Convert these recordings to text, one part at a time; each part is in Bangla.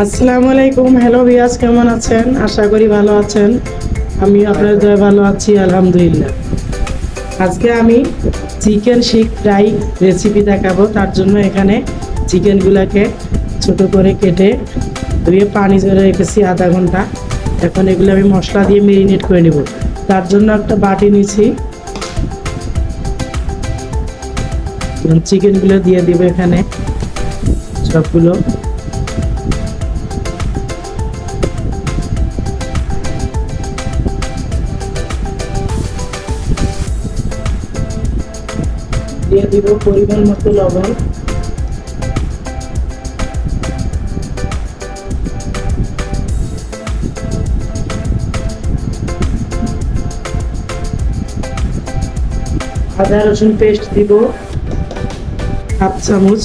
আসসালামু আলাইকুম। হ্যালো ভিউয়ার্স, কেমন আছেন? আশা করি ভালো আছেন। আমি আপনার দয়া ভালো আছি, আলহামদুলিল্লাহ। আজকে আমি চিকেন শিক ফ্রাই রেসিপি দেখাবো। তার জন্য এখানে চিকেনগুলোকে ছোট করে কেটে ধুয়ে পানি ঝরে রেখেছি আধা ঘন্টা। এখন এগুলো আমি মশলা দিয়ে মেরিনেট করে নেব। তার জন্য একটা বাটি নিয়েছি, চিকেনগুলো দিয়ে দিব এখানে সবগুলো। দিয়ে দিব পরিমাণ মতো লবণ, আদা রসুন পেস্ট দিব হাফ চামচ,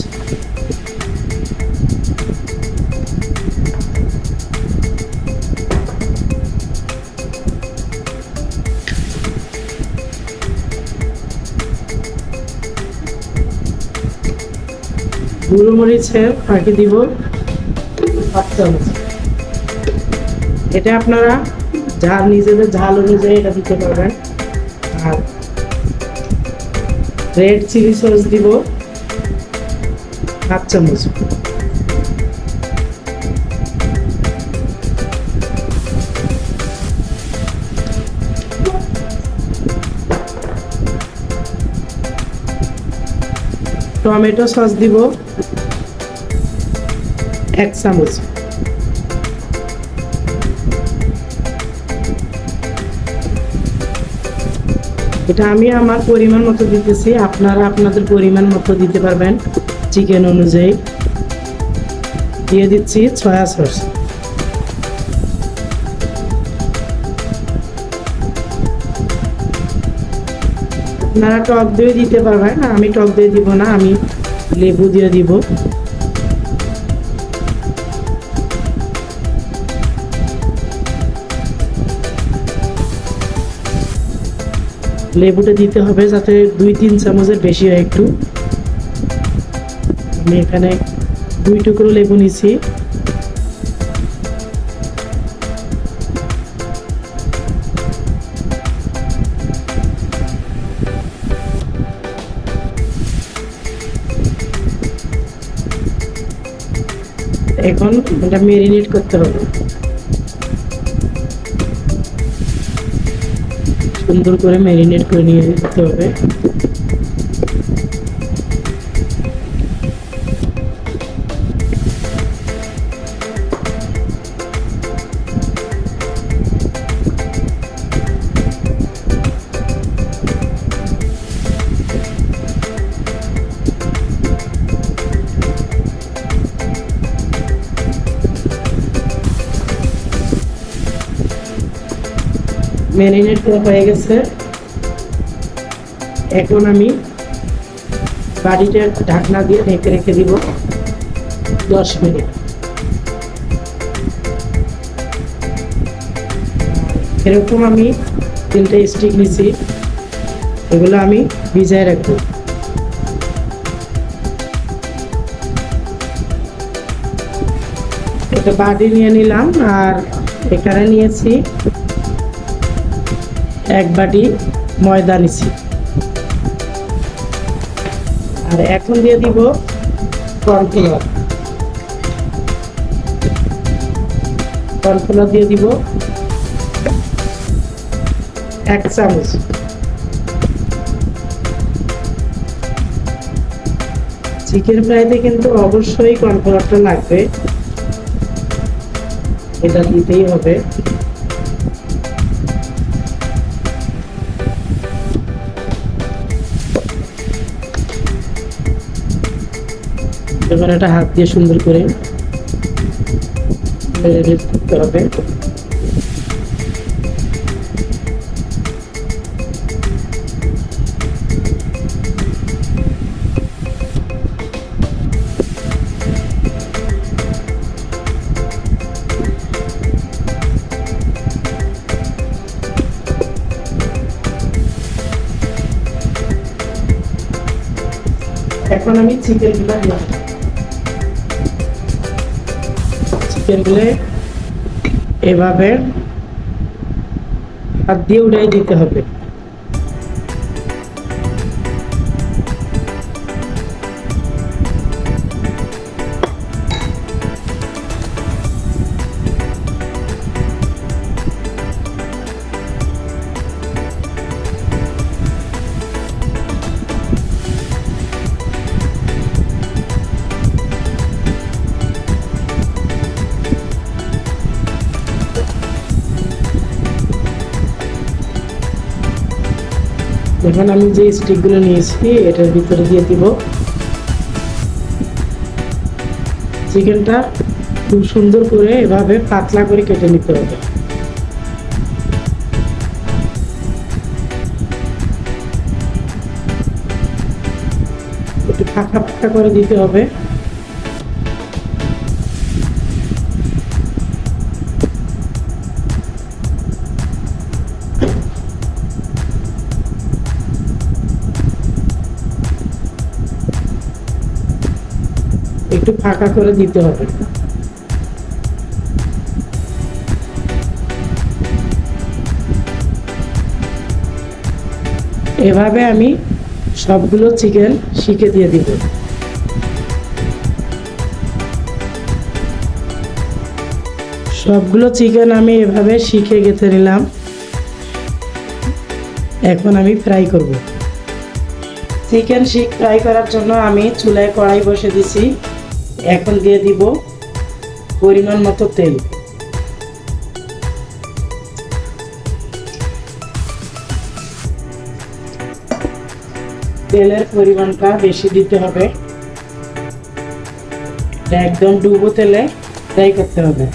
গুঁড়ো মরিচের ফাঁকি দিব হাফ চামচ। এটা আপনারা ঝাল নিজেদের ঝাল অনুযায়ী এটা দিতে পারবেন। আর রেড চিলি সস দিব হাফ চামচ। টমেটো সস দিব এক চামচ। এটা আমি আমার পরিমাণ মতো দিতেছি, আপনারা আপনাদের পরিমাণ মতো দিতে পারবেন চিকেন অনুযায়ী। দিয়ে দিচ্ছি সয়া সস। আপনারা টক দই দিতে পারবেন, আমি টক দই দিব না, আমি লেবু দিয়ে দিব। লেবুটা দিতে হবে যাতে 2-3 চামচের বেশি হয় একটু। আমি এখানে 2 টুকরো লেবু নিছি। এখন এটা মেরিনেট করতে হবে, সুন্দর করে মেরিনেট করে নিয়ে যেতে হবে। মেরিনেট করা হয়ে গেছে। এখন আমি বাটিটা ঢাকনা দিয়ে ঢেকে রেখে দিব 10 মিনিট। এরকম আমি 3টে স্টিক নিছি, এগুলো আমি ভিজায় রাখবো। একটা বাটি নিয়ে নিলাম, আর এখানে নিয়েছি 1 বাটি ময়দা নিছি। আর এখন দিয়ে দিব কর্নফ্লাওয়ার। কর্নফ্লাওয়ার দিয়ে দিব 1 চামচ। চিকেন ফ্রাইতে কিন্তু অবশ্যই কর্নফ্লাওয়ারটা লাগবে, এটা দিতেই হবে। এবার এটা হাত দিয়ে সুন্দর করে ম্যারিনেট করতে হবে। এখন আমি চিকেনগুলো দিলাম। চিকেনগুলো এভাবে হাত দিয়ে উড়াই দিতে হবে। এখন আমি যে স্টিকগুলো নিয়েছি এটার ভিতরে দিয়ে দিব। চিকেনটা খুব সুন্দর করে এভাবে পাতলা করে কেটে নিতে হবে। একটু ফাঁকা ফাঁকা করে দিতে হবে। একটু ফাঁকা করে দিতে হবে। এভাবে আমি সবগুলো চিকেন শিকে দিয়ে দিব। সবগুলো চিকেন আমি এভাবে শিখে গেঁথে নিলাম। এখন আমি ফ্রাই করব। চিকেন শিক ফ্রাই করার জন্য আমি চুলায় কড়াই বসে দিছি। এখন দিয়ে দিব পরিমাণ মতো তেল। তেলের পরিমাণটা বেশি দিতে হবে। একদম ডুবো তেলে ফ্রাই করতে হবে।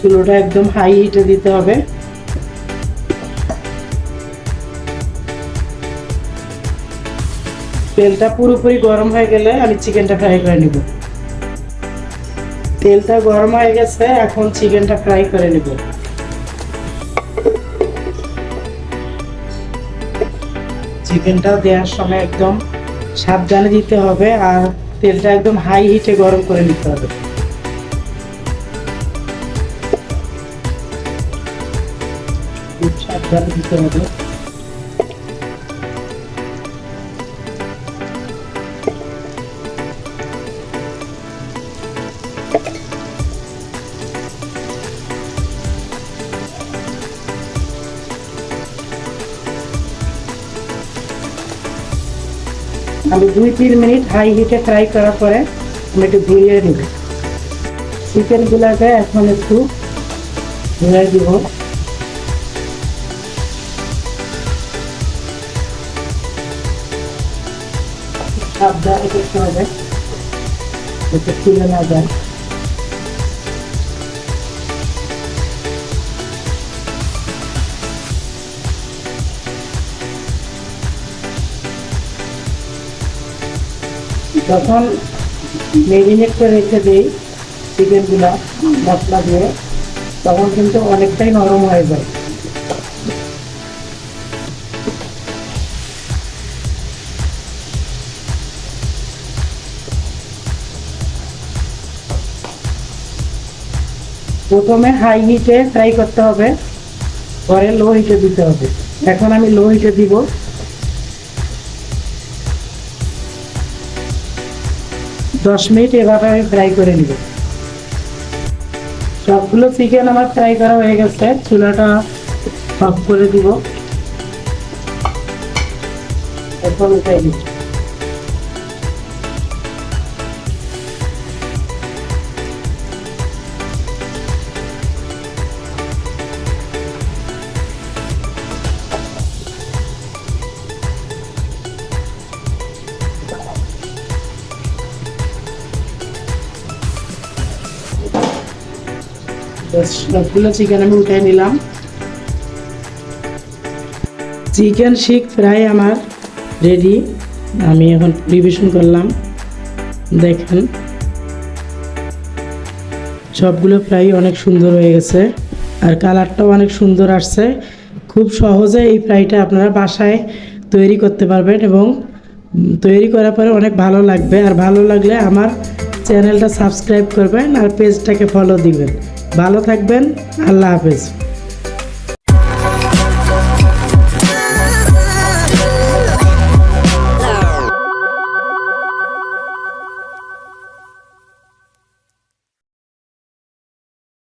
চুলোটা একদম হাই হিটে দিতে হবে। তেলটা পুরোপুরি গরম হয়ে গেলে আমি চিকেনটা ফ্রাই করে নিব। তেলটা গরম হয়ে গেছে, এখন চিকেনটা ফ্রাই করে নিব। চিকেনটা দেওয়ার সময় একদম সাবধানে দিতে হবে, আর তেলটা একদম হাই হিটে গরম করে নিতে হবে। খুব সাবধানে দিতে হবে। আমি 2-3 মিনিট হাই হিটে ফ্রাই করার পরে আমি একটু ঘুরিয়ে নিব। চিকেনগুলোকে এখন একটু ঘুরিয়ে দিব। সাবধানে করতে হবে যাতে খুলে না যায়। যখন মেরিনেট করে রেখে দিই চিকেনগুলা মশলা দিয়ে, তখন কিন্তু অনেকটাই নরম হয়ে যায়। প্রথমে হাই হিটে ফ্রাই করতে হবে, পরে লো হিটে দিতে হবে। এখন আমি লো হিটে দিব। দশ মিনিট এভাবে আমি ফ্রাই করে নিব। সবগুলো চিকেন আমার ফ্রাই করা হয়ে গেছে। চুলাটা অফ করে দিব। এখন উঠাই দিব। সবগুলো চিকেন আমি উঠে নিলাম। চিকেন শিক ফ্রাই আমার রেডি। আমি এখন পরিবেশন করলাম, দেখেন। সবগুলো ফ্রাই অনেক সুন্দর হয়ে গেছে আর কালারটাও অনেক সুন্দর আসছে। খুব সহজে এই ফ্রাইটা আপনারা বাসায় তৈরি করতে পারবেন এবং তৈরি করার পরে অনেক ভালো লাগবে। আর ভালো লাগলে আমার চ্যানেলটা সাবস্ক্রাইব করবেন আর পেজটাকে ফলো দিবেন। ভালো থাকবেন, আল্লাহ হাফেজ।